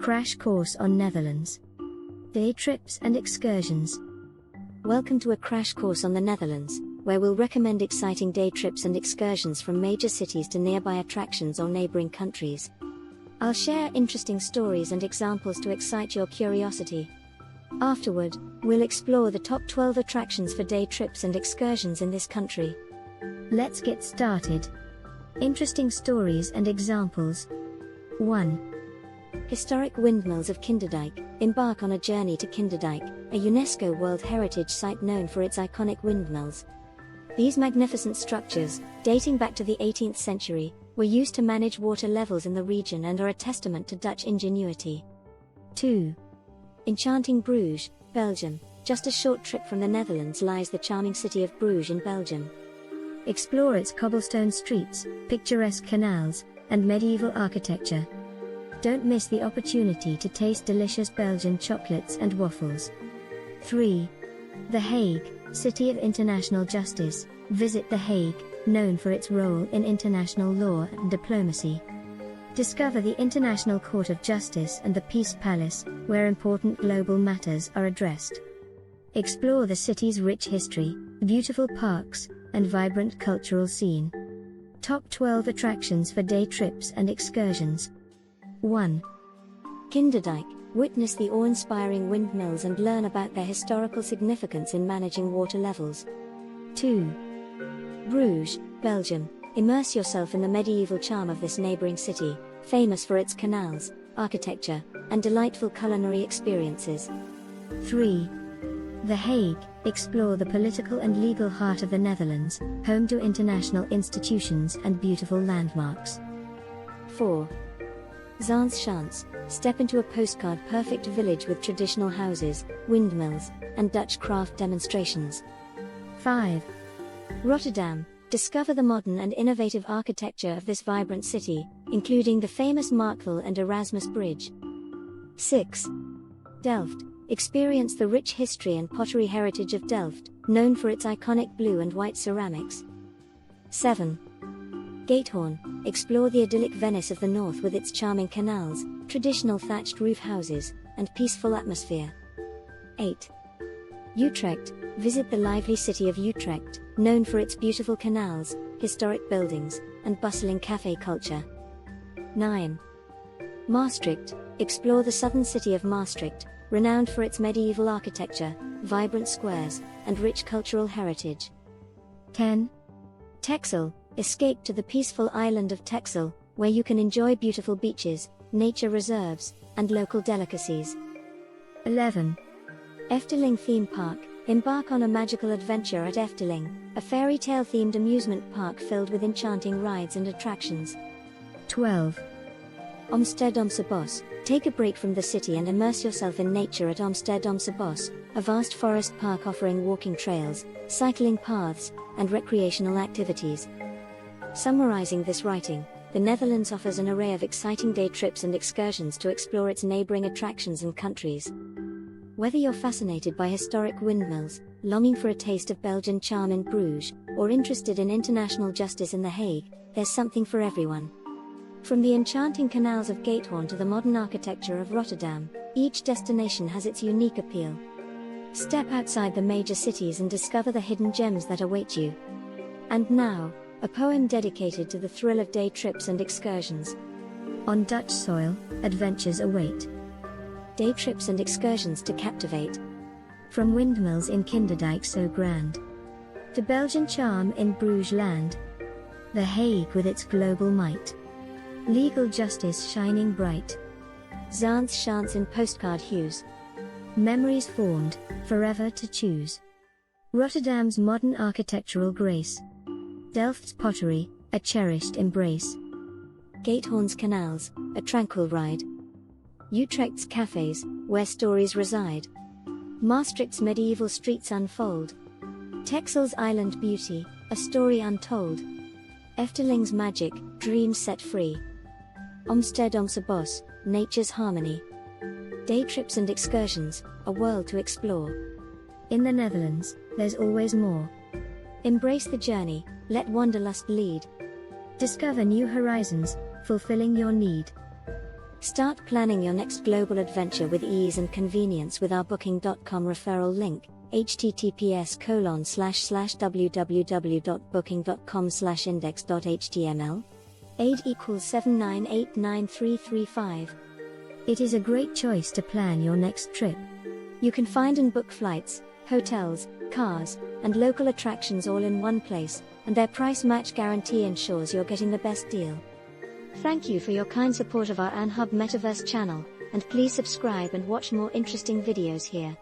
Crash course on Netherlands. Day trips and excursions. Welcome to a crash course on the Netherlands, where we'll recommend exciting day trips and excursions from major cities to nearby attractions or neighboring countries. I'll share interesting stories and examples to excite your curiosity. Afterward, we'll explore the top 12 attractions for day trips and excursions in this country. Let's get started. Interesting stories and examples. 1. Historic Windmills of Kinderdijk. Embark on a journey to Kinderdijk, a UNESCO World Heritage Site known for its iconic windmills. These magnificent structures, dating back to the 18th century, were used to manage water levels in the region and are a testament to Dutch ingenuity. 2. Enchanting Bruges, Belgium. Just a short trip from the Netherlands lies the charming city of Bruges in Belgium. Explore its cobblestone streets, picturesque canals, and medieval architecture. Don't miss the opportunity to taste delicious Belgian chocolates and waffles. 3. The Hague, City of International Justice. Visit The Hague, known for its role in international law and diplomacy. Discover the International Court of Justice and the Peace Palace, where important global matters are addressed. Explore the city's rich history, beautiful parks, and vibrant cultural scene. Top 12 attractions for day trips and excursions. 1. Kinderdijk. Witness the awe-inspiring windmills and learn about their historical significance in managing water levels. 2. Bruges, Belgium. Immerse yourself in the medieval charm of this neighboring city, famous for its canals, architecture, and delightful culinary experiences. 3. The Hague. Explore the political and legal heart of the Netherlands, home to international institutions and beautiful landmarks. 4. Zaanschans. Step into a postcard-perfect village with traditional houses, windmills, and Dutch craft demonstrations. 5. Rotterdam. Discover the modern and innovative architecture of this vibrant city, including the famous Marktville and Erasmus Bridge. 6. Delft. Experience the rich history and pottery heritage of Delft, known for its iconic blue and white ceramics. 7. Gatehoorn. Explore the idyllic Venice of the north with its charming canals, traditional thatched roof houses, and peaceful atmosphere. 8. Utrecht. Visit the lively city of Utrecht, known for its beautiful canals, historic buildings, and bustling cafe culture. 9. Maastricht. Explore the southern city of Maastricht, renowned for its medieval architecture, vibrant squares, and rich cultural heritage. 10. Texel. Escape to the peaceful island of Texel, where you can enjoy beautiful beaches, nature reserves, and local delicacies. 11. Efteling Theme Park. Embark on a magical adventure at Efteling, a fairy tale-themed amusement park filled with enchanting rides and attractions. 12. Amsterdamse Bos. Take a break from the city and immerse yourself in nature at Amsterdamse Bos, a vast forest park offering walking trails, cycling paths, and recreational activities. Summarizing this writing, the Netherlands offers an array of exciting day trips and excursions to explore its neighboring attractions and countries. Whether you're fascinated by historic windmills, longing for a taste of Belgian charm in Bruges, or interested in international justice in The Hague, there's something for everyone. From the enchanting canals of Gatehoorn to the modern architecture of Rotterdam, each destination has its unique appeal. Step outside the major cities and discover the hidden gems that await you. And now, a poem dedicated to the thrill of day trips and excursions. On Dutch soil, adventures await. Day trips and excursions to captivate. From windmills in Kinderdijk so grand, to Belgian charm in Bruges land. The Hague with its global might. Legal justice shining bright. Zaanschans in postcard hues. Memories formed, forever to choose. Rotterdam's modern architectural grace. Delft's pottery, a cherished embrace. Gatehoorn's canals, a tranquil ride. Utrecht's cafes, where stories reside. Maastricht's medieval streets unfold. Texel's island beauty, a story untold. Efteling's magic, dreams set free. Amsterdamse Bos, nature's harmony. Day trips and excursions, a world to explore. In the Netherlands, there's always more. Embrace the journey, let wanderlust lead. Discover new horizons, fulfilling your need. Start planning your next global adventure with ease and convenience with our Booking.com referral link, https://www.booking.com/index.html. AID equals 79893335. It is a great choice to plan your next trip. You can find and book flights, hotels, cars, and local attractions all in one place, and their price match guarantee ensures you're getting the best deal. Thank you for your kind support of our AnHub Metaverse channel, and please subscribe and watch more interesting videos here.